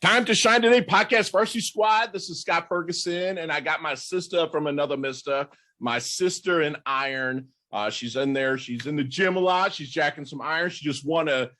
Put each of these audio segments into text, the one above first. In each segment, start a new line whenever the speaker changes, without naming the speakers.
Time to Shine Today podcast Varsity Squad. This is Scott Ferguson, and I got my sister from another mister, my sister in iron. She's in there. She's in the gym a lot. She's jacking some iron. She just won a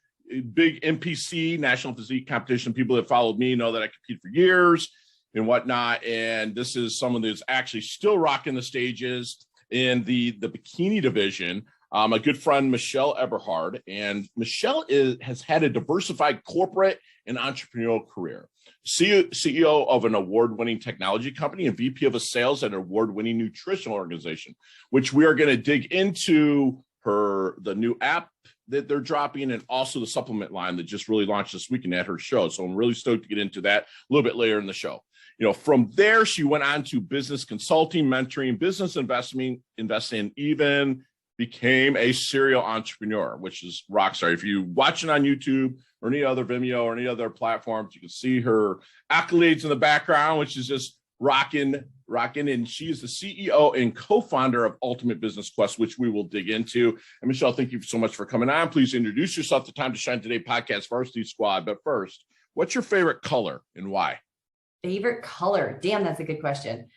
big NPC, National Physique Competition. People that followed me know that I competed for years and whatnot. And this is someone that's actually still rocking the stages in the bikini division. A good friend, Michelle Eberhard. And Michelle has had a diversified corporate and entrepreneurial career. CEO of an award-winning technology company and VP of sales at an award-winning nutritional organization, which we are going to dig into the new app that they're dropping and also the supplement line that just really launched this weekend at her show. So I'm really stoked to get into that a little bit later in the show. From there, she went on to business consulting, mentoring, business investing, even became a serial entrepreneur, which is rock star. If you're watching on YouTube or any other Vimeo or any other platforms, you can see her accolades in the background, which is just rocking. And she is the CEO and co-founder of Ultimate Business Quest, which we will dig into. And Michelle, thank you so much for coming on. Please introduce yourself to Time to Shine Today podcast Varsity Squad. But first, what's your favorite color and why?
Favorite color? Damn, that's a good question.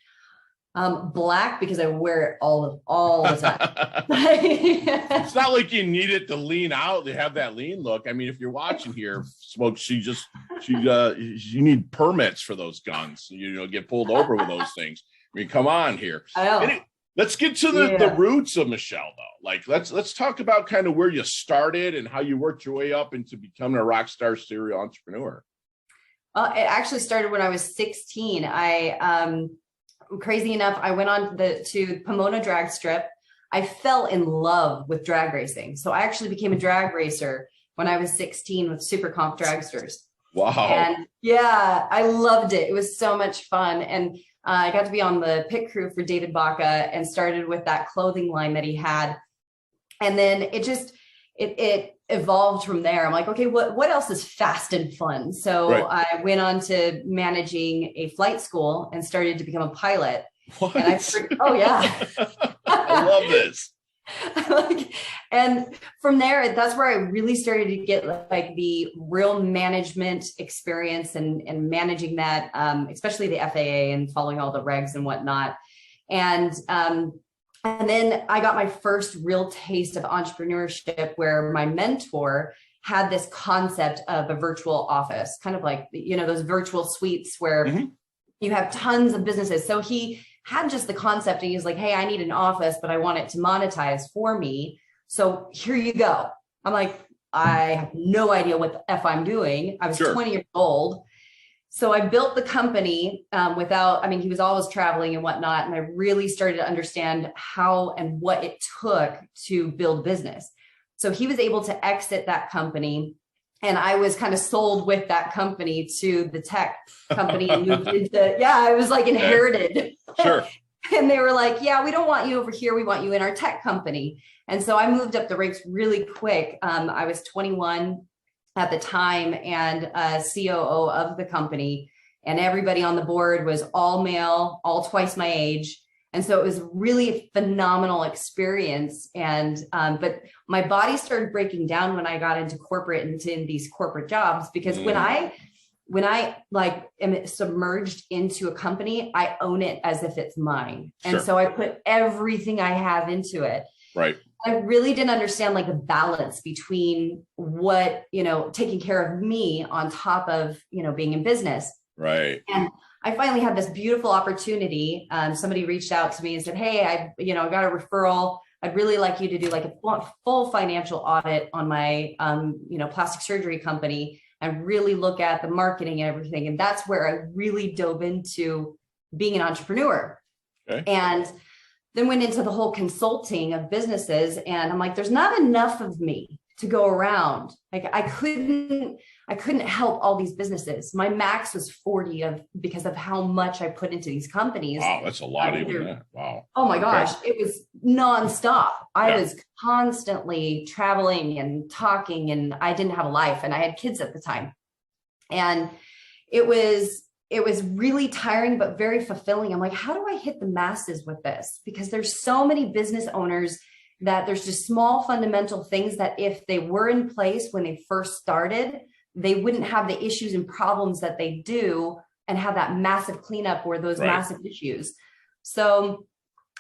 Black, because I wear it all the time.
It's not like you need it to lean out. They have that lean look. I mean, if you're watching here, folks, you need permits for those guns. Get pulled over with those things. I mean, come on here. Let's get to the roots of Michelle, though. Like, let's talk about kind of where you started and how you worked your way up into becoming a rock star serial entrepreneur.
It actually started when I was 16. Crazy enough, I went on to Pomona drag strip. I fell in love with drag racing. So I actually became a drag racer when I was 16 with Super Comp Dragsters.
Wow.
And yeah, I loved it. It was so much fun. And I got to be on the pit crew for David Baca and started with that clothing line that he had. And then it evolved from there. I'm like, okay, what else is fast and fun? So right. I went on to managing a flight school and started to become a pilot.
What?
And oh yeah.
I love this.
And from there, that's where I really started to get like the real management experience and managing that, especially the FAA and following all the regs and whatnot. And then I got my first real taste of entrepreneurship where my mentor had this concept of a virtual office, kind of like, those virtual suites where you have tons of businesses. So he had just the concept and he's like, hey, I need an office, but I want it to monetize for me. So here you go. I'm like, I have no idea what the F I'm doing. I was 20 years old. So I built the company he was always traveling and whatnot. And I really started to understand how and what it took to build business. So he was able to exit that company. And I was kind of sold with that company to the tech company and moved into, I was like inherited.
Sure.
And they were like, yeah, we don't want you over here. We want you in our tech company. And so I moved up the ranks really quick. I was 21 at the time and C.O.O. of the company, and everybody on the board was all male, all twice my age. And so it was really a phenomenal experience. And, but my body started breaking down when I got into corporate and in these corporate jobs, because when I like am submerged into a company, I own it as if it's mine. And so I put everything I have into it.
Right.
I really didn't understand like the balance between what, taking care of me on top of, being in business.
Right.
And I finally had this beautiful opportunity. Somebody reached out to me and said, hey, I got a referral. I'd really like you to do like a full financial audit on my, plastic surgery company and really look at the marketing and everything. And that's where I really dove into being an entrepreneur.
Okay.
And then went into the whole consulting of businesses. And I'm like, there's not enough of me to go around. Like I couldn't help all these businesses. My max was 40 because of how much I put into these companies.
Wow, that's a lot even that. Wow.
Oh my gosh. It was nonstop. I was constantly traveling and talking, and I didn't have a life, and I had kids at the time. And it was really tiring, but very fulfilling. I'm like, how do I hit the masses with this? Because there's so many business owners that there's just small fundamental things that if they were in place when they first started, they wouldn't have the issues and problems that they do and have that massive cleanup or those massive issues. So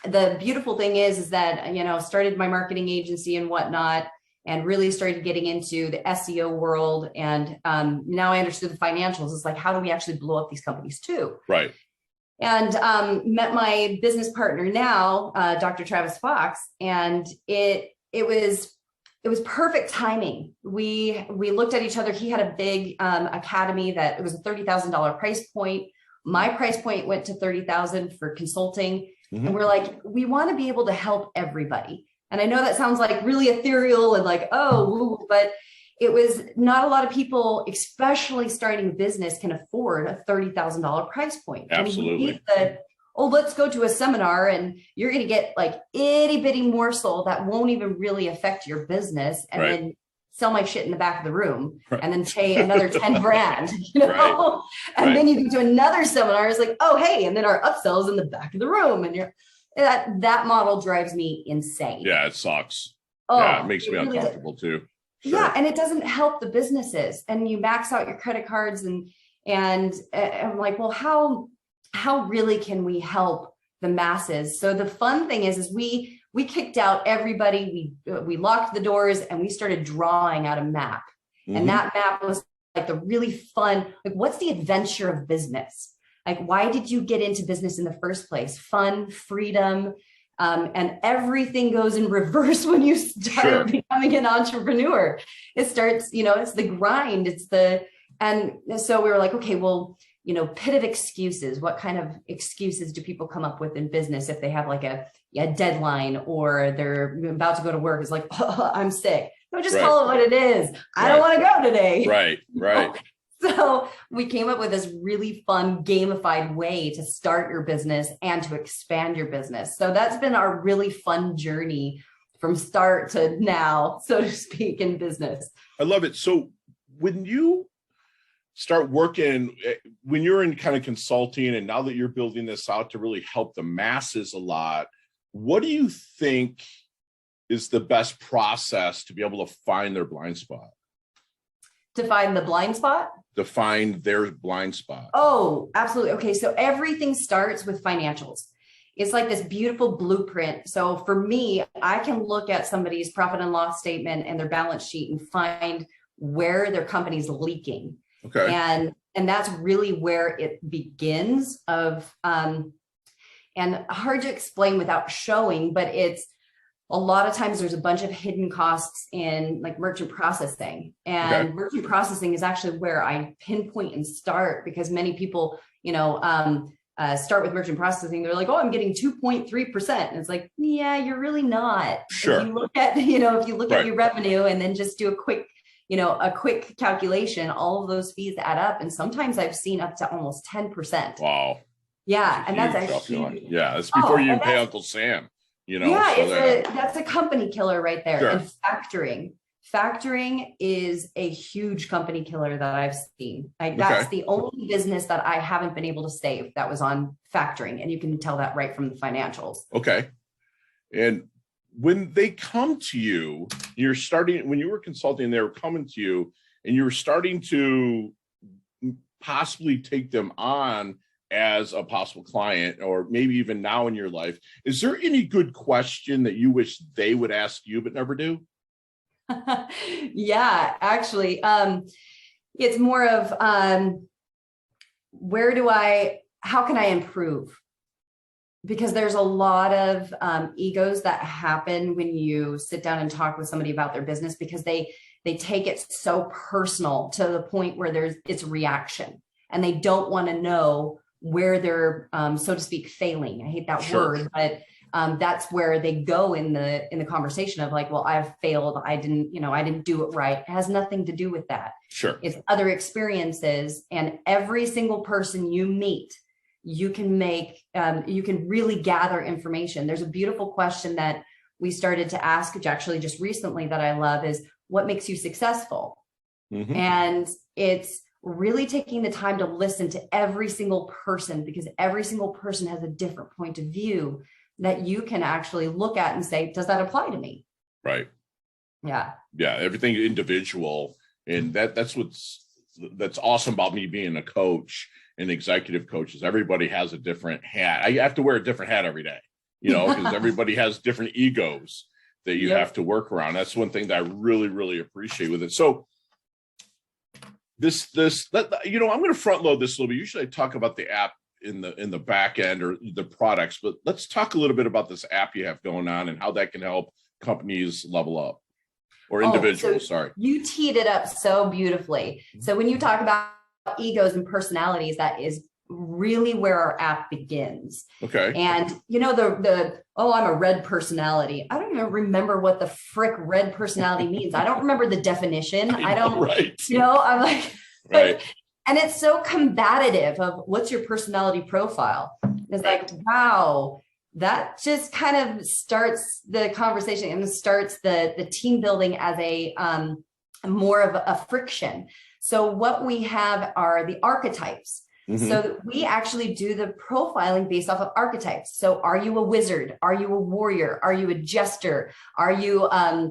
the beautiful thing is that, you know, started my marketing agency and whatnot, and really started getting into the SEO world. And now I understood the financials. It's like, how do we actually blow up these companies too?
Right.
And met my business partner now, Dr. Travis Fox, and it was perfect timing. We looked at each other. He had a big academy that it was a $30,000 price point. My price point went to $30,000 for consulting. Mm-hmm. And we're like, we want to be able to help everybody. And I know that sounds like really ethereal and like, oh, but it was not a lot of people, especially starting a business, can afford a $30,000 price point.
Absolutely.
Let's go to a seminar and you're going to get like itty bitty morsel that won't even really affect your business, and then sell my shit in the back of the room and then pay another 10 grand, you know? And then you go to another seminar. It's like, oh, hey, and then our upsell is in the back of the room. And that model drives me insane.
Yeah, it sucks. Yeah, it makes me really uncomfortable too. Sure.
Yeah, and it doesn't help the businesses. And you max out your credit cards, and I'm like, well, how really can we help the masses? So the fun thing is we kicked out everybody. We locked the doors and we started drawing out a map. Mm-hmm. And that map was like the really fun, like, what's the adventure of business? Like, why did you get into business in the first place? Fun, freedom, and everything goes in reverse when you start becoming an entrepreneur. It starts, you know, it's the grind. And so we were like, okay, well, you know, pit of excuses. What kind of excuses do people come up with in business if they have like a deadline, or they're about to go to work? It's like, oh, I'm sick. No, just call it what it is. I don't want to go today.
Right.
So we came up with this really fun gamified way to start your business and to expand your business. So that's been our really fun journey from start to now, so to speak, in business.
I love it. So when you start working, when you're in kind of consulting, and now that you're building this out to really help the masses a lot, what do you think is the best process to be able to find their blind spot?
To find the blind spot?
To find their blind spot.
Oh, absolutely. Okay. So everything starts with financials. It's like this beautiful blueprint. So for me, I can look at somebody's profit and loss statement and their balance sheet and find where their company's leaking. Okay. And that's really where it begins and hard to explain without showing, but it's a lot of times there's a bunch of hidden costs in like merchant processing, and merchant processing is actually where I pinpoint and start, because many people, you know, start with merchant processing. They're like, oh, I'm getting 2.3%. And it's like, yeah, you're really not.
Sure.
If you look at, at your revenue and then just do a quick calculation, all of those fees add up. And sometimes I've seen up to almost 10%.
Wow.
Yeah. And that's actually,
that's before you pay Uncle Sam, you know.
Yeah, so that's a company killer right there. Sure. And factoring is a huge company killer that I've seen. That's the only business that I haven't been able to save that was on factoring. And you can tell that right from the financials. Okay.
And when they come to you, when you were consulting, they were coming to you and you were starting to possibly take them on as a possible client, or maybe even now in your life, is there any good question that you wish they would ask you but never do?
Yeah, actually, it's more of how can I improve? Because there's a lot of egos that happen when you sit down and talk with somebody about their business, because they take it so personal to the point where it's reaction, and they don't want to know where they're, so to speak, failing. I hate that word, but that's where they go in the conversation of like, well, I've failed. I didn't do it right. It has nothing to do with that.
Sure.
It's other experiences, and every single person you meet, you can really gather information. There's a beautiful question that we started to ask, which actually just recently that I love, is what makes you successful? Mm-hmm. And it's really taking the time to listen to every single person, because every single person has a different point of view that you can actually look at and say, does that apply to me?
Right.
Yeah.
Yeah. Everything individual. And that's what's that's awesome about me being a coach and executive coach is everybody has a different hat. I have to wear a different hat every day, because everybody has different egos that you have to work around. That's one thing that I really, really appreciate with it. So I'm going to front load this a little bit. Usually I talk about the app in the back end or the products, but let's talk a little bit about this app you have going on and how that can help companies level up or individuals. Sorry.
You teed it up so beautifully. So when you talk about egos and personalities, that is really where our app begins.
Okay.
And I'm a red personality. I don't even remember what the frick red personality means. I don't remember the definition. I don't,
right.
I'm like,
right.
And it's so combative of what's your personality profile. It's like, wow, that just kind of starts the conversation and starts the team building as a more of a friction. So what we have are the archetypes. Mm-hmm. So we actually do the profiling based off of archetypes. So are you a wizard? Are you a warrior? Are you a jester? Are you I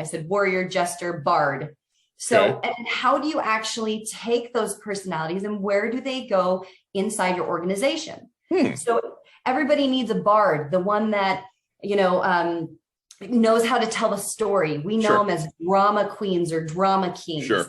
said warrior, jester, bard. So and how do you actually take those personalities and where do they go inside your organization? So everybody needs a bard, the one that, knows how to tell a story. We know them as drama queens or drama kings. Sure.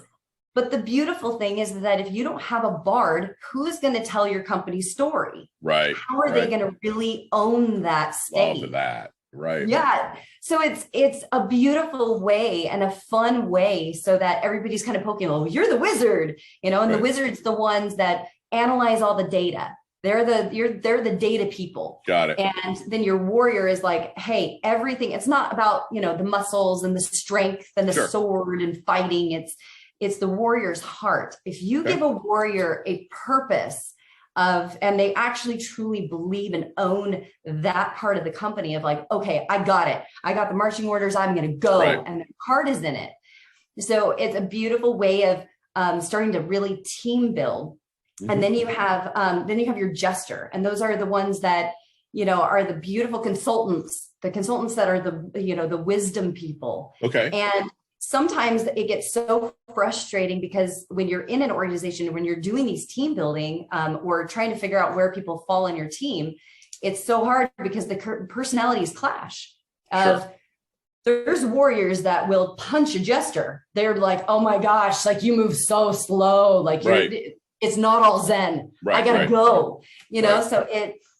But the beautiful thing is that if you don't have a bard, who's going to tell your company's story?
Right.
How are they going to really own that stage?
Love that. Right.
Yeah. So it's a beautiful way and a fun way so that everybody's kind of poking, oh, you're the wizard, and the wizard's the ones that analyze all the data. They're the data people.
Got it.
And then your warrior is like, hey, everything. It's not about, the muscles and the strength and the sword and fighting. It's the warrior's heart. If you give a warrior a purpose and they actually truly believe and own that part of the company of like, okay, I got it. I got the marching orders. I'm going to go. Right. And the heart is in it. So it's a beautiful way of starting to really team build. Mm-hmm. And then you have your jester. And those are the ones that, are the beautiful consultants, the consultants that are the wisdom people.
Okay.
And sometimes it gets so frustrating because when you're in an organization, when you're doing these team building or trying to figure out where people fall in your team, it's so hard because the personalities clash. There's warriors that will punch a jester. They're like, oh my gosh, like you move so slow. Like it's not all Zen. I gotta go, so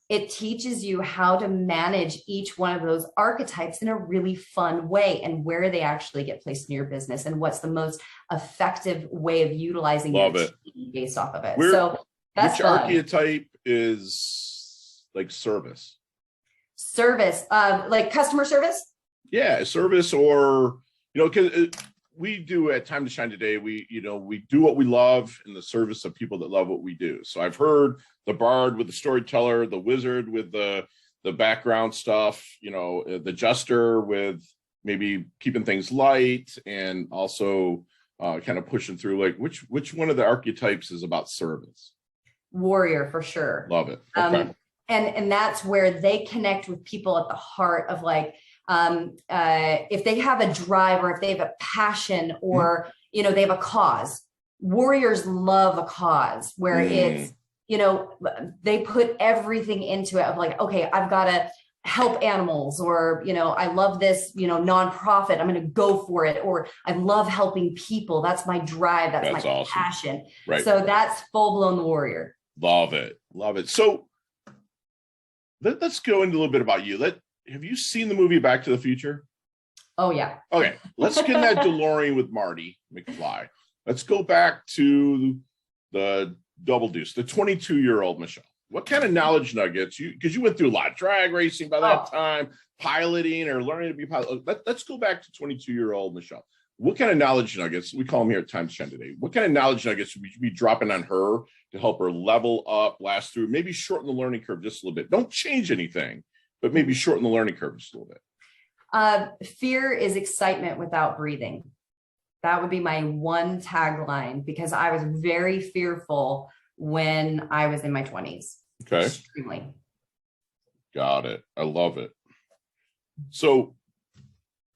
it teaches you how to manage each one of those archetypes in a really fun way and where they actually get placed in your business and what's the most effective way of utilizing it based off of it. So that's
which archetype is like service,
like customer service.
Yeah. Service or, because we do at Time to Shine Today, we do what we love in the service of people that love what we do. So I've heard the bard with the storyteller, the wizard with the background stuff, the jester with maybe keeping things light and also kind of pushing through like which one of the archetypes is about service?
Warrior for sure.
Love it. Okay.
And that's where they connect with people at the heart of like, if they have a drive or if they have a passion or, they have a cause. Warriors love a cause where it's, they put everything into it of like, okay, I've got to help animals or, I love this, nonprofit. I'm going to go for it. Or I love helping people. That's my drive. That's my awesome. Passion. Right. So that's full blown warrior.
Love it. Love it. So let's go into a little bit about you. Have you seen the movie Back to the Future?
Oh, yeah.
Okay. Let's get in that DeLorean with Marty McFly. Let's go back to the Double Deuce, the 22-year-old Michelle. What kind of knowledge nuggets? Because you went through a lot of drag racing by that time, piloting or learning to be a pilot. Let's go back to 22-year-old Michelle. What kind of knowledge nuggets, we call them here at Time to Shine Today, what kind of knowledge nuggets would you be dropping on her to help her level up, blast through, maybe shorten the learning curve just a little bit? Don't change anything, but maybe shorten the learning curve just a little bit.
Fear is excitement without breathing. That would be my one tagline because I was very fearful when I was in my 20s.
Okay.
Extremely.
Got it. I love it. So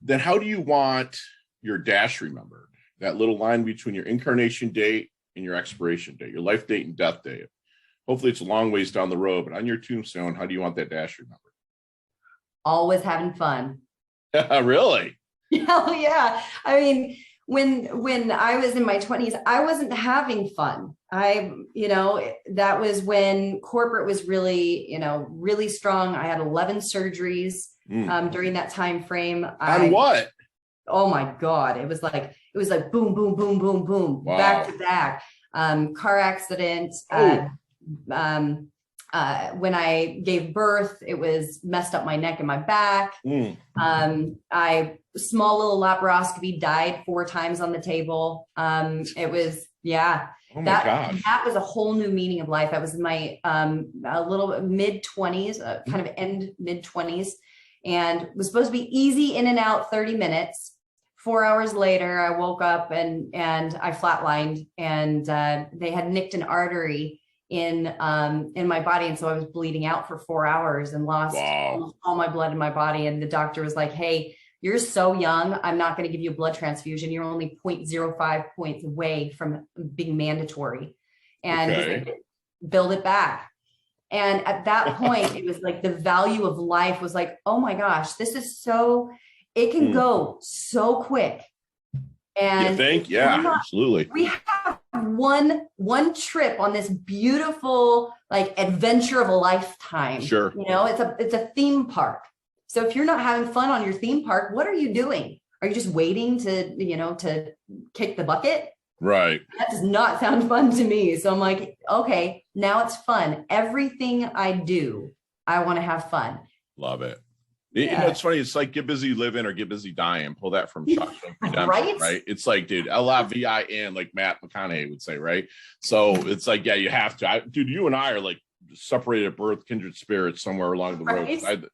then how do you want your dash remembered, that little line between your incarnation date and your expiration date, your life date and death date. Hopefully it's a long ways down the road, but on your tombstone, how do you want that dash remembered?
Always having fun.
Really?
Hell yeah. I mean, when I was in my 20s, I wasn't having fun. That was when corporate was really, really strong. I had 11 surgeries during that time frame.
On what?
Oh my God. It was like boom, boom, boom, boom, boom,
wow.
back to back. Car accident. When I gave birth, it was messed up my neck and my back. Small little laparoscopy, died 4 times on the table. It was, yeah.
Oh my gosh.
That was a whole new meaning of life. I was in my a little mid-20s, kind of end mid-20s, and was supposed to be easy in and out 30 minutes. 4 hours later, I woke up and I flatlined, and they had nicked an artery in my body. And so I was bleeding out for 4 hours and lost all my blood in my body. And the doctor was like, hey, you're so young. I'm not going to give you a blood transfusion. You're only 0.05 points away from being mandatory. And he's like, build it back. And at that point, it was like the value of life was like, oh my gosh, this is it can go so quick. And
you think? Yeah, absolutely.
We have one trip on this beautiful like adventure of a lifetime.
Sure.
It's a theme park. So if you're not having fun on your theme park, what are you doing? Are you just waiting to kick the bucket?
Right.
That does not sound fun to me. So I'm like, okay, now it's fun. Everything I do, I want to have fun.
Love it. It's funny. It's like get busy living or get busy dying. Pull that from Shawshank Redemption, right? It's like, dude, LIVIN, like Matt McConaughey would say, right? So it's like, yeah, you have to. Dude, you and I are like separated at birth, kindred spirits somewhere along the road.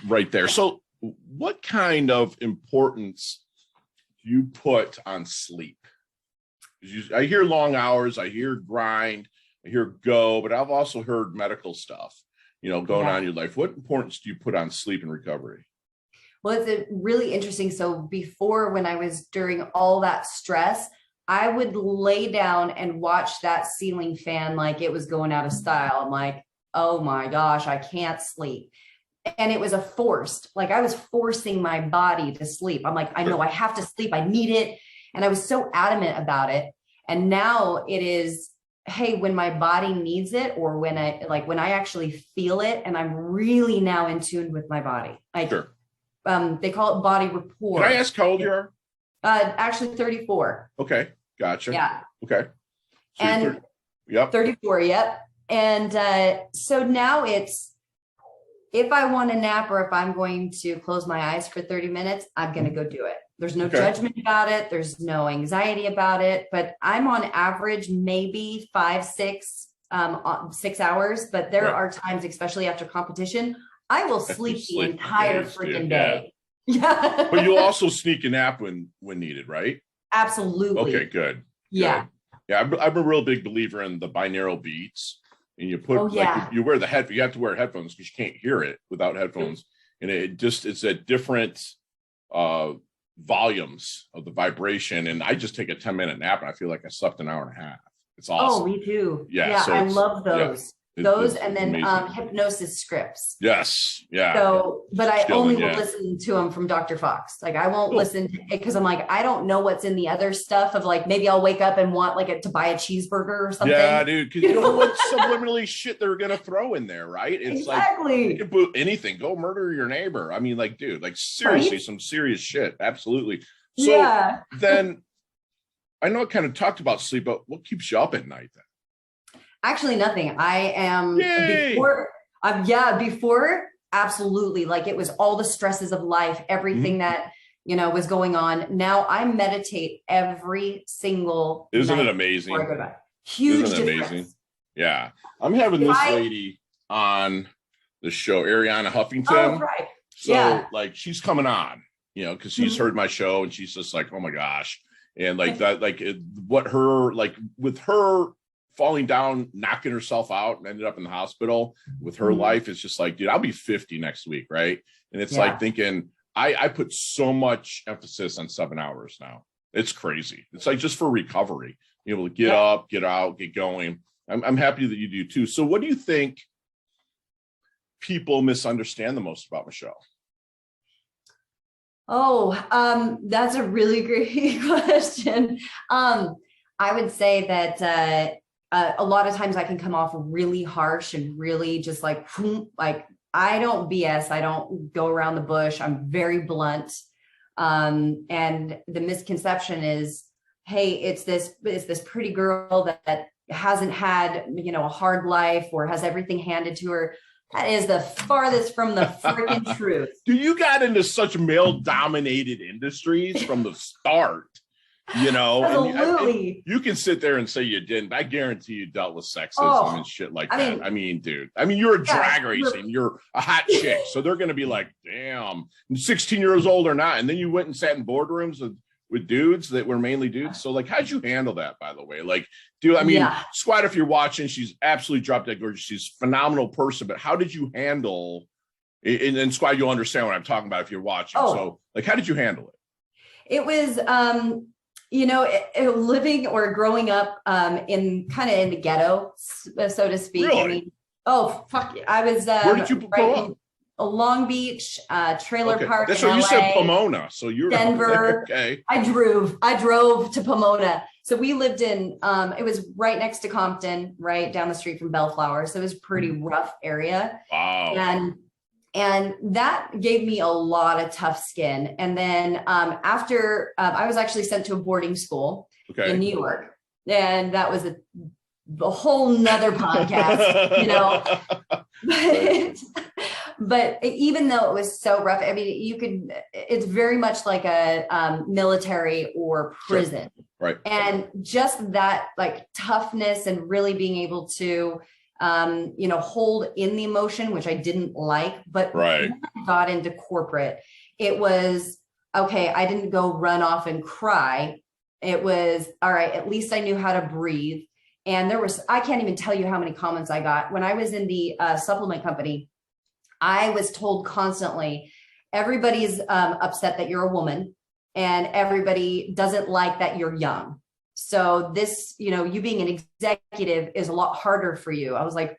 Right there. So what kind of importance do you put on sleep? I hear long hours, I hear grind, I hear go, but I've also heard medical stuff, going on in your life. What importance do you put on sleep and recovery?
Well, it's really interesting. So before, when I was during all that stress, I would lay down and watch that ceiling fan like it was going out of style. I'm like, oh my gosh, I can't sleep. And it was I was forcing my body to sleep. I'm like, I know I have to sleep. I need it. And I was so adamant about it. And now it is, hey, when my body needs it, or when I actually feel it, and I'm really now in tune with my body. They call it body rapport.
Can I ask how old you are?
Actually 34.
Okay. Gotcha.
Yeah.
Okay. So
and 34. Yep. And so now it's, if I want a nap or if I'm going to close my eyes for 30 minutes, I'm going to go do it. There's no judgment about it. There's no anxiety about it, but I'm on average, maybe 6 hours, but there are times, especially after competition, I will sleep the entire freaking day. Yeah.
But you'll also sneak a nap when needed, right?
Absolutely.
Okay, good.
Yeah.
Yeah. I'm a real big believer in the binaural beats. And you put you wear you have to wear headphones because you can't hear it without headphones. And it's at different volumes of the vibration. And I just take a 10-minute nap and I feel like I slept an hour and a half. It's awesome.
Oh, me too.
Yeah.
So I love those.
Those
and then hypnosis scripts.
Yes. Yeah.
So, but I only will listen to them from Dr. Fox. Like I won't listen to it because I'm like, I don't know what's in the other stuff of like, maybe I'll wake up and want to buy a cheeseburger or something.
Yeah, dude. Because you know what subliminally shit they're going to throw in there, right? It's
exactly.
Like, you can put anything, go murder your neighbor. I mean, like, dude, like seriously, some serious shit. Absolutely. So then I know I kind of talked about sleep, but what keeps you up at night then?
Actually, nothing. I am before, absolutely. Like it was all the stresses of life, everything that, was going on. Now I meditate every single night.
Isn't it amazing?
Huge
Isn't it
difference.
amazing? Yeah. I'm having this lady on the show, Ariana Huffington.
Oh, right.
So like she's coming on, because she's heard my show and she's just like, oh my gosh. And like that, with her falling down, knocking herself out and ended up in the hospital with her life. It's just like, dude, I'll be 50 next week. Right. And it's like thinking, I put so much emphasis on 7 hours now. It's crazy. It's like just for recovery, be able to get up, get out, get going. I'm happy that you do too. So what do you think people misunderstand the most about Michelle?
Oh, that's a really great question. I would say that a lot of times I can come off really harsh and really just like I don't BS. I don't go around the bush. I'm very blunt. And the misconception is, hey, it's this pretty girl that hasn't had, a hard life or has everything handed to her. That is the farthest from the freaking truth.
Dude, you got into such male-dominated industries from the start,
Absolutely.
And you can sit there and say you didn't. I guarantee you dealt with sexism and shit like that. Dude. You're a drag racing. You're a hot chick. So they're going to be like, damn, 16 years old or not. And then you went and sat in boardrooms with dudes that were mainly dudes. So like, how'd you handle that, by the way? Like, Squad, if you're watching, she's absolutely drop dead gorgeous. She's a phenomenal person, but how did you handle, and Squad, you'll understand what I'm talking about if you're watching. So like, how did you handle it?
It was, living or growing up in the ghetto, so to speak.
Really?
I was,
where did you grow up?
Long Beach, trailer park.
That's what you said, Pomona. So you're
Denver.
Okay.
I drove to Pomona. So we lived in, it was right next to Compton, right down the street from Bellflower. So it was a pretty rough area.
Wow.
And that gave me a lot of tough skin. And then after I was actually sent to a boarding school in New York, and that was a whole nother podcast, But even though it was so rough, it's very much like a military or prison.
Sure. Right.
And just that like toughness and really being able to, hold in the emotion, which I didn't like, but when I got into corporate, it was, okay, I didn't go run off and cry. It was, all right, at least I knew how to breathe. And I can't even tell you how many comments I got. When I was in the supplement company, I was told constantly, everybody's upset that you're a woman and everybody doesn't like that you're young. So this, you being an executive is a lot harder for you. I was like,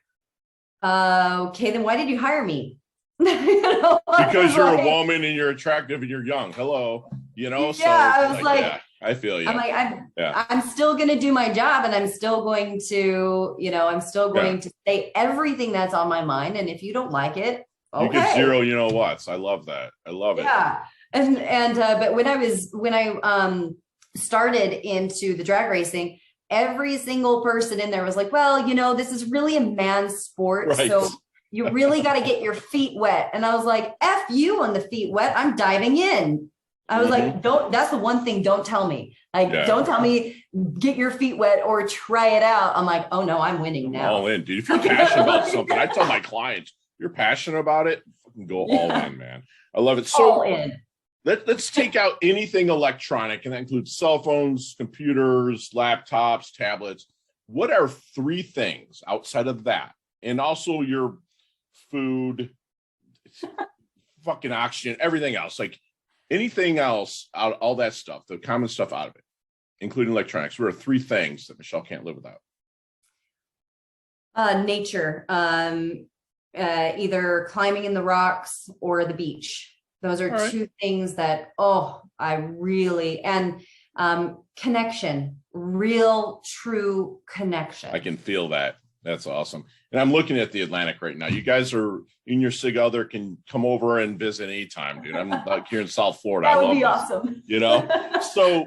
okay, then why did you hire me?
Because you're a woman and you're attractive and you're young. Hello, So
I was like,
I feel you.
I'm like, I'm still going to do my job, and I'm still going to, to say everything that's on my mind. And if you don't like it, okay.
You get zero, whats. I love that. I love it.
Yeah. And but when I started into the drag racing, every single person in there was like, well, this is really a man's sport. Right. So you really got to get your feet wet. And I was like, F you on the feet wet. I'm diving in. I was like, that's the one thing. Don't tell me. Don't tell me, get your feet wet or try it out. I'm like, oh no, I'm winning now.
All in, dude. If you're passionate about something, I tell my clients, you're passionate about it, fucking go all in, man. I love it. So
all in.
Let's take out anything electronic, and that includes cell phones, computers, laptops, tablets. What are 3 things outside of that? And also your food, fucking oxygen, everything else. Like anything else, all that stuff, the common stuff out of it, including electronics. What are 3 things that Michelle can't live without?
Nature, either climbing in the rocks or the beach. Those are 2 things that, I really, and connection, real, true connection.
I can feel that. That's awesome. And I'm looking at the Atlantic right now. You guys are in your sig other, can come over and visit anytime, dude. I'm like here in South Florida.
That would be awesome.
So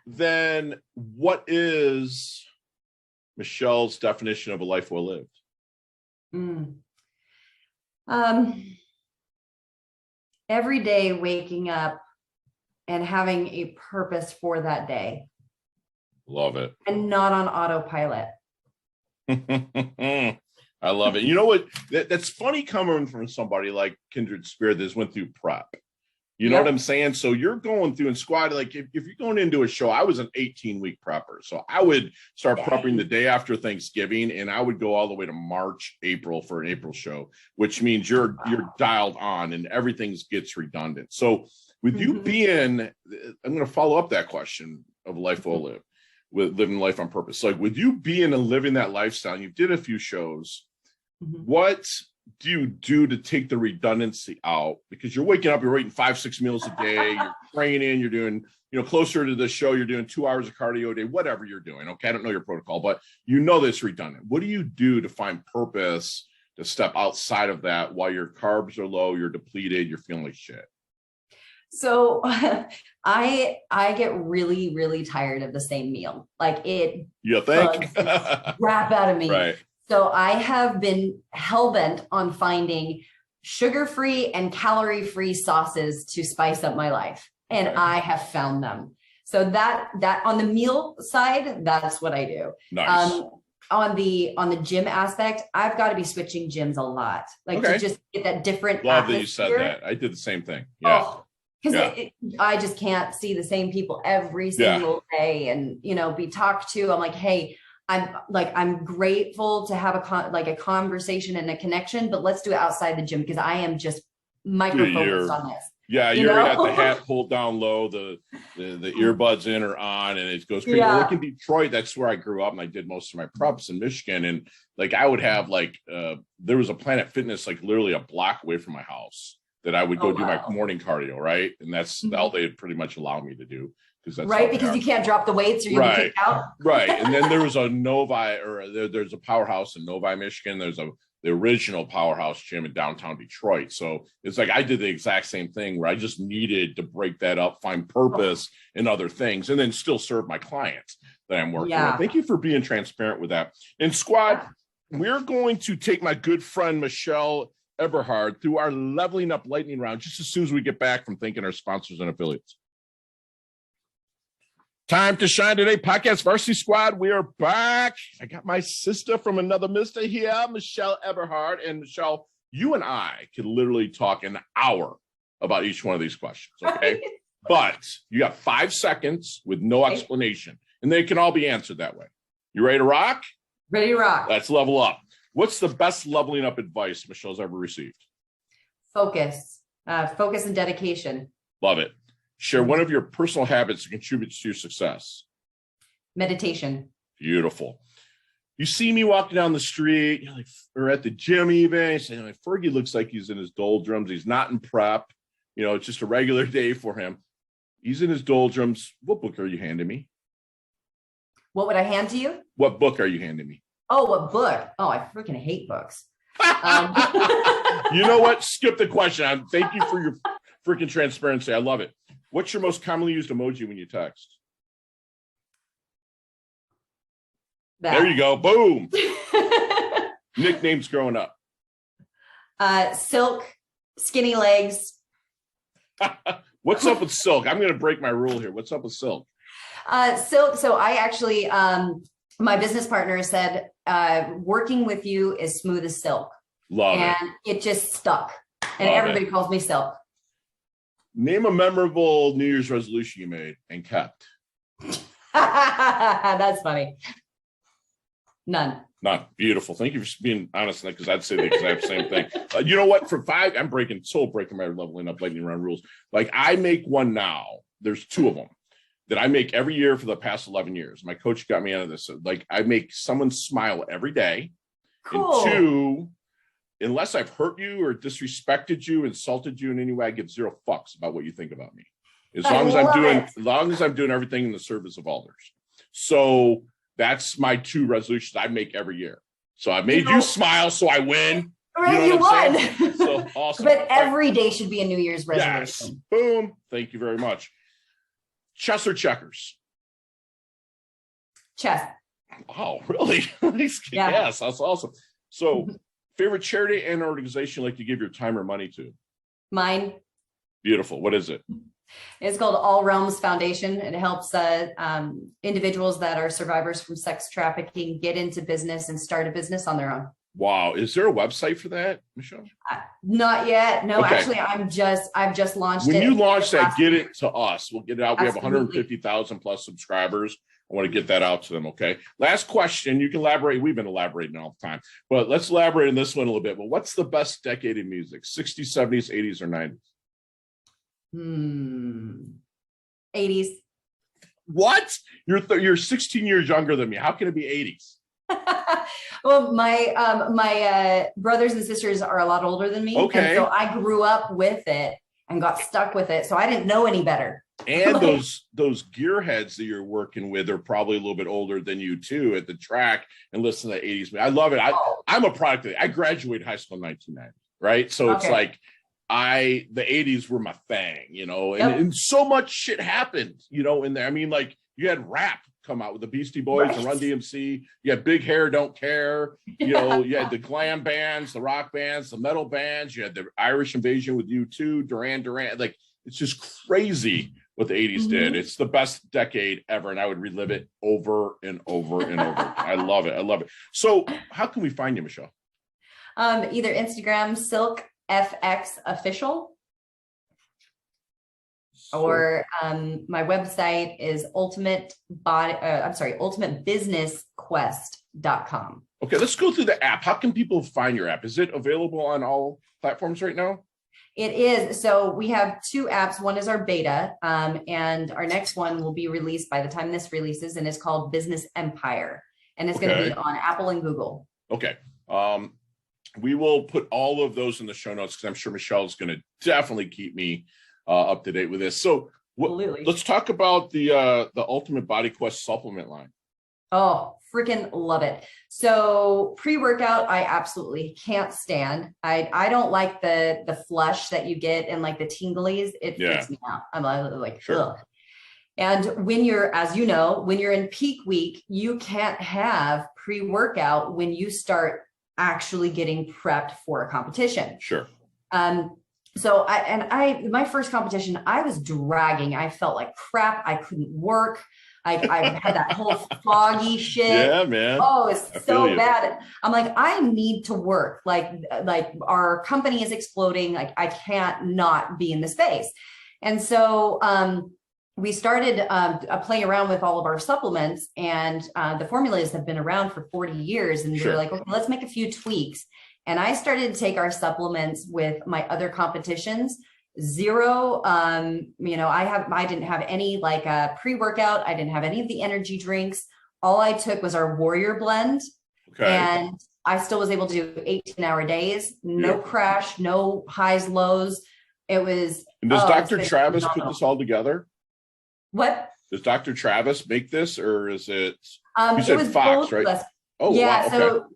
then what is Michelle's definition of a life well lived?
Every day waking up and having a purpose for that day.
Love it.
And not on autopilot.
I love it. You know what? That's funny coming from somebody like Kindred Spirit that's went through prep. You know what I'm saying? So you're going through and squad, like if you're going into a show, I was an 18-week prepper. So I would start prepping the day after Thanksgiving, and I would go all the way to March, April for an April show, which means you're dialed on and everything gets redundant. So with you being, I'm going to follow up that question of life well lived, with living life on purpose. Like with you being and living that lifestyle, you did a few shows. What do you do to take the redundancy out? Because you're waking up, you're eating 5-6 meals a day, you're training, you're doing, closer to the show, you're doing 2 hours of cardio a day, whatever you're doing. Okay. I don't know your protocol, but that's redundant. What do you do to find purpose to step outside of that while your carbs are low, you're depleted, you're feeling like shit?
So I get really, really tired of the same meal. Like it bugs the crap out of me.
Right.
So I have been hell-bent on finding sugar-free and calorie-free sauces to spice up my life. And I have found them. So that on the meal side, that's what I do.
Nice.
On the gym aspect, I've got to be switching gyms a lot. Like to just get that different
Love
atmosphere.
that you said that. I did the same thing. Yeah.
Oh, because I just can't see the same people every single day and, be talked to. I'm like, hey, I'm grateful to have a conversation and a connection, but let's do it outside the gym because I am just micro-focused on this.
Yeah, you're at the hat pulled down low, the earbuds in or on, and it goes crazy. Yeah. Like in Detroit, that's where I grew up, and I did most of my preps in Michigan. And like I would have there was a Planet Fitness like literally a block away from my house that I would go do my morning cardio, right? And that's all they pretty much allow me to do. Because
you can't drop the weights or you'll be kicked out.
Right. And then there was a there's a powerhouse in Novi, Michigan. There's the original powerhouse gym in downtown Detroit. So it's like I did the exact same thing where I just needed to break that up, find purpose in other things, and then still serve my clients that I'm working with. Thank you for being transparent with that. And squad, we're going to take my good friend Michelle Eberhard through our leveling up lightning round just as soon as we get back from thanking our sponsors and affiliates. Time to shine today, podcast Varsity Squad. We are back. I got my sister from another mister here, Michelle Eberhard. And Michelle, you and I could literally talk an hour about each one of these questions, okay? But you got 5 seconds with no explanation, and they can all be answered that way. You ready to rock?
Ready to rock.
Let's level up. What's the best leveling up advice Michelle's ever received?
Focus and dedication.
Love it. Share one of your personal habits that contributes to your success.
Meditation.
Beautiful. You see me walking down the street, or at the gym even, saying, Fergie looks like he's in his doldrums. He's not in prep. It's just a regular day for him. He's in his doldrums. What book are you handing me?
What would I hand to you?
What book are you handing me?
Oh, what book? Oh, I freaking hate books.
You know what? Skip the question. Thank you for your freaking transparency. I love it. What's your most commonly used emoji when you text? There you go. Boom. Nicknames growing up.
Silk, skinny legs.
What's up with Silk? I'm going to break my rule here. What's up with Silk?
Silk. So I actually, my business partner said, working with you is smooth as silk.
Love it.
And it just stuck. And everybody calls me Silk.
Name a memorable New Year's resolution you made and kept.
That's funny. None.
Beautiful. Thank you for being honest, because I'd say the exact same thing. You know what? For 5, I'm breaking my leveling up lightning round rules. Like I make one now. There's 2 of them that I make every year for the past 11 years. My coach got me out of this. So, like I make someone smile every day.
Cool.
And 2, unless I've hurt you or disrespected you, insulted you in any way, I give 0 fucks about what you think about me. As long as I'm doing everything in the service of others. So that's my 2 resolutions I make every year. So I made you smile, so I win.
Right, you won.
So awesome.
But every day should be a New Year's resolution.
Yes. Boom. Thank you very much. Chess or checkers?
Chess.
Oh, really? Yes, that's awesome. So favorite charity and organization you like to give your time or money to?
Mine.
Beautiful. What is it?
It's called All Realms Foundation. It helps individuals that are survivors from sex trafficking get into business and start a business on their own.
Wow. Is there a website for that, Michelle?
Not yet. No,
Okay.
actually, I've just launched it.
When you launch that,
last
get
week.
it to us. We'll get it out. We have
Absolutely.
150,000 plus subscribers. I want to get that out to them. Okay. Last question. You can elaborate. We've been elaborating all the time, but let's elaborate on this one a little bit. Well, what's the best decade in music? 60s, 70s, 80s, or 90s?
80s.
What? You're 16 years younger than me. How can it be 80s?
Well, my brothers and sisters are a lot older than me.
Okay.
And so I grew up with it and got stuck with it. So I didn't know any better.
And those gearheads that you're working with are probably a little bit older than you too at the track and listen to the 80s. I love it. I'm a product of it. I graduated high school in 1990, right? So it's like the 80s were my thing, you know, and so much shit happened, you know, in there. I mean, like you had rap come out with the Beastie Boys and Run DMC. You had Big Hair, Don't Care. You know, you had the glam bands, the rock bands, the metal bands. You had the Irish Invasion with U2, Duran Duran. Like, it's just crazy what the 80s did. It's the best decade ever, and I would relive it over and over and over. I love it. I love it. So how can we find you, Michelle?
Either Instagram, Silk FX Official, or my website is ultimatebusinessquest.com.
Okay, let's go through the app. How can people find your app? Is it available on all platforms right now?
It is. So we have two apps. One is our beta, and our next one will be released by the time this releases, and it's called Business Empire, and it's going to be on Apple and Google. Okay.
We will put all of those in the show notes because I'm sure Michelle's going to definitely keep me up to date with this. So let's talk about the Ultimate Body Quest supplement line.
Oh, freaking love it. So pre-workout, I absolutely can't stand. I don't like the flush that you get and like the tinglies. It freaks me out. I'm like, ugh. And when you're, as you know, when you're in peak week, you can't have pre-workout when you start actually getting prepped for a competition.
Sure.
So my first competition, I was dragging. I felt like crap. I couldn't work. I had that whole foggy shit.
Yeah, man.
Oh, it's so bad. I'm like, I need to work. Like our company is exploding. Like I can't not be in the space. And so we started playing around with all of our supplements, and the formulas have been around for 40 years. And we were like, okay, let's make a few tweaks. And I started to take our supplements with my other competitions. Zero, you know, I didn't have any like pre-workout. I didn't have any of the energy drinks. All I took was our Warrior blend. Okay. And I still was able to do 18-hour days, no crash, no highs, lows. It was.
And does Dr. Travis put this all together?
What?
Does Dr. Travis make this, or is it?
You
said Fox, right?
Oh, yeah. Wow, okay. So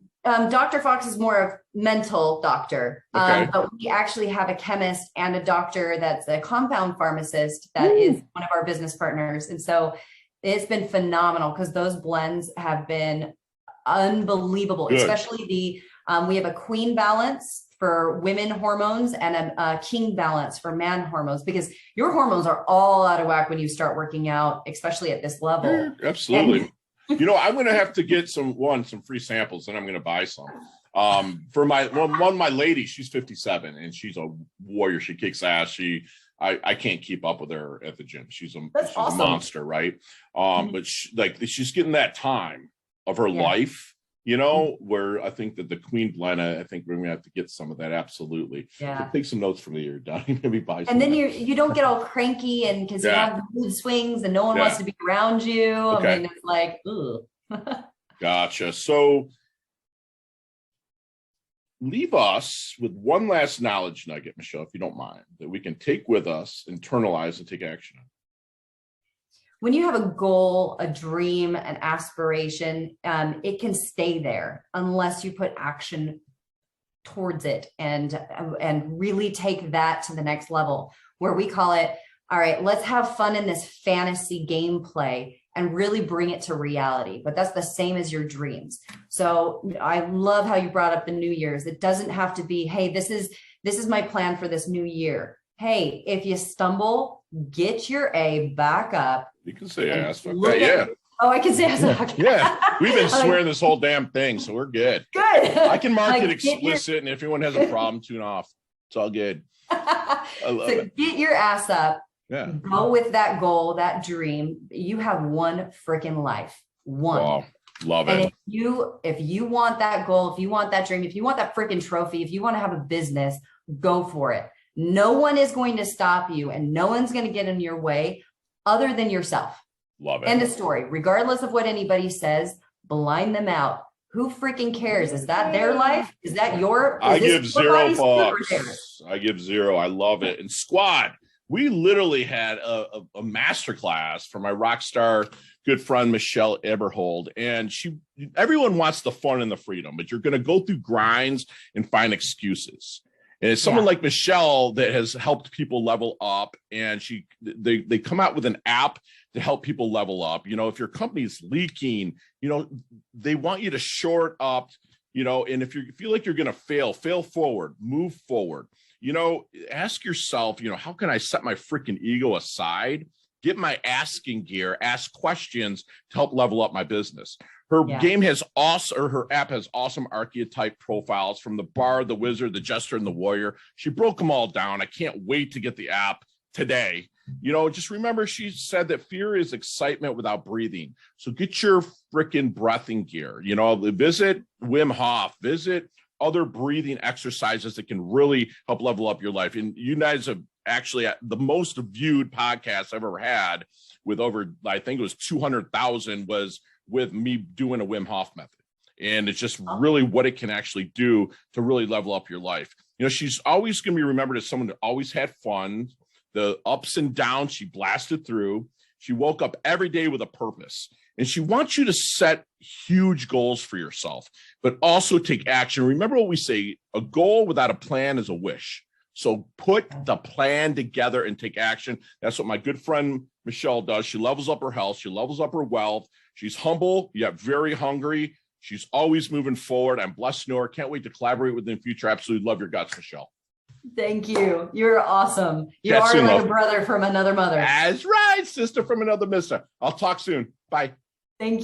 Dr. Fox is more of mental doctor, but we actually have a chemist and a doctor that's a compound pharmacist that is one of our business partners. And so it's been phenomenal because those blends have been unbelievable, especially we have a queen balance for women hormones and a king balance for man hormones, because your hormones are all out of whack when you start working out, especially at this level.
Absolutely. You know, I'm going to have to get some free samples, and I'm going to buy some. For one of my ladies, she's 57 and she's a warrior. She kicks ass. I can't keep up with her at the gym. She's a monster, right? But she's getting that time of her life, you know, where I think that the Queen blend, I think we're going to have to get some of that. Absolutely. Yeah. So take some notes from the year, Donnie. Maybe buy some.
And then you don't get all cranky and because you have mood swings and no one wants to be around you. Okay. I mean, it's like, ooh.
Gotcha. So leave us with one last knowledge nugget, Michelle, if you don't mind, that we can take with us, internalize, and take action on.
When you have a goal, a dream, an aspiration, it can stay there unless you put action towards it and really take that to the next level, where we call it, all right, let's have fun in this fantasy gameplay and really bring it to reality. But that's the same as your dreams. So I love how you brought up the New Year's. It doesn't have to be, hey, this is my plan for this new year. Hey, if you stumble, get your A back up.
You can say ass. Okay,
Oh, I can say a sock.
Yeah. We've been swearing this whole damn thing, so we're good.
Good.
I can mark it explicit, and if anyone has a problem, tune off. It's all good. I love it.
Get your ass up.
Yeah.
Go with that goal, that dream. You have one freaking life. One.
Wow. Love
and
it.
If you want that goal, if you want that dream, if you want that freaking trophy, if you want to have a business, go for it. No one is going to stop you and no one's going to get in your way other than yourself.
Love it.
End of story. Regardless of what anybody says, blind them out. Who freaking cares? Is that their life? Is that your?
I give zero fucks. I give zero. I love it. And squad, we literally had a masterclass for my rock star good friend Michelle Eberhard, and everyone wants the fun and the freedom, but you're going to go through grinds and find excuses. And it's someone like Michelle that has helped people level up, and they come out with an app to help people level up. You know, if your company's leaking, you know, they want you to short up, you know, and if you feel like you're going to fail forward, move forward. You know, ask yourself, you know, how can I set my freaking ego aside, get my asking gear, ask questions to help level up my business. Her game has her app has awesome archetype profiles from the Bard, the Wizard, the Jester, and the Warrior. She broke them all down. I can't wait to get the app today. You know, just remember, she said that fear is excitement without breathing. So get your freaking breathing gear. You know, visit Wim Hof, visit other breathing exercises that can really help level up your life. And you guys have actually the most viewed podcast I've ever had with over, I think it was 200,000 was with me doing a Wim Hof method. And it's just really what it can actually do to really level up your life. You know, she's always going to be remembered as someone that always had fun. The ups and downs she blasted through. She woke up every day with a purpose. And she wants you to set huge goals for yourself, but also take action. Remember what we say, a goal without a plan is a wish. So put the plan together and take action. That's what my good friend Michelle does. She levels up her health. She levels up her wealth. She's humble, yet very hungry. She's always moving forward. I'm blessed to know her. Can't wait to collaborate with her in the future. Absolutely love your guts, Michelle.
Thank you. You're awesome. You are like a brother from another mother.
That's right, sister from another mister. I'll talk soon. Bye.
Thank you.